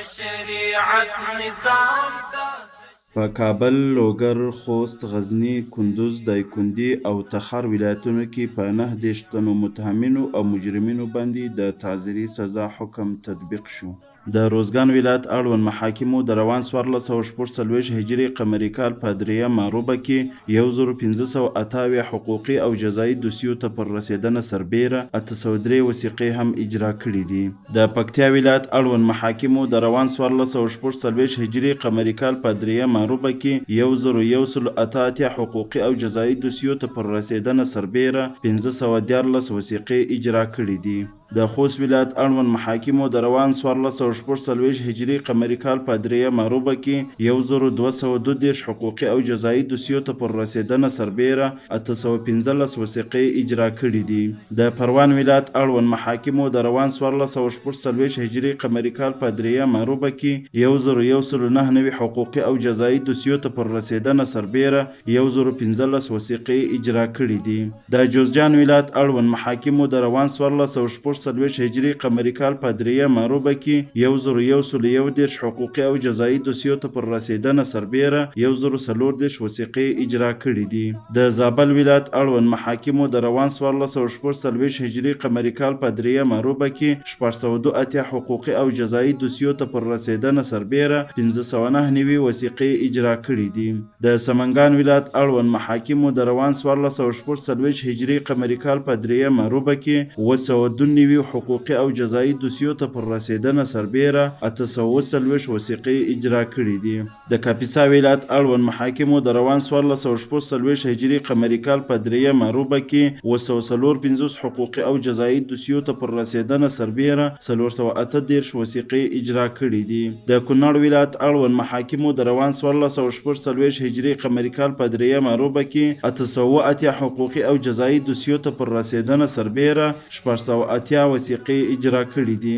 شریعت نظام په کابل، لوګر، خوست، غزني، کندوز، دایکنډي او تخار ولایتونو کې په 9 تنو متهمینو او مجرمینو باندې د تعزیري سزا حکم تطبیق شو. د روزګان ولایت اړوند محاکمو د روان 1446 هجري قمري کال په 3 ماروبه کې 1578 حقوقي او جزایي دوسیو ته پر رسیدنه سربیره 803 وثیقې هم اجرا کړي دي. د پکتیا ولایت اړوند محاکمو د روان 1446 هجري قمري کال په 3 ماروبه کې 1188 حقوقي او جزایي دوسیو ته پر رسیدنه سربیره 514 وثیقې اجرا کړي دي. د خوست ولایت اړوند محاکمو د روان 1446 هجري قمري کال په 3 ماروبه کې 1222 حقوقي او جزایي دوسیو ته پر رسیدنه سربیره 815 وثیقې اجرا کړي دي. د پروان ولایت اړوند محاکمو د روان 1446 هجري قمري کال په 3 ماروبه کې 1199 حقوقي او جزایي دوسیو ته پر رسیدنه سربیره 1015 وثیقې اجرا کړي دي. د جوزجان ولایت اړوند محاکمو د روان 1446 هجري قمري کال په 3 ماروبه کې 1111 حقوقي او جزایي دوسیو ته پر رسیدنه سربیره 1014 وثیقې اجرا کړي دي. د زابل ولایت اړوند محاکمو د روان 1446 هجري قمري کال په 3 ماروبه کې 602 حقوقي او جزایي دوسیو ته پر رسیدنه سربیره 509 وثیقې اجرا کړي دي. د سمنګان ولایت اړوند محاکمو د روان 1446 هجري قمري کال په 3 ماروبه کې 902 حقوقي او جزایي دوسیو ته پر رسیدنه سربیره 840 وثیقې اجرا کړي دي. د کاپیسا ولایت اړوند محاکمو د روان 1446 هجري قمري کال په 3 ماروبه کې 245 حقوقي او جزایي دوسیو ته پر رسیدنه سربیره 418 وثیقې اجرا کړي دي. د کونړ ولایت اړوند محاکمو د روان 1446 هجري قمري کال په 3 ماروبه کې 808 حقوقي او جزایي دوسیو ته پر رسیدنه سربیره 480 وثیقې اجرا کړي دي.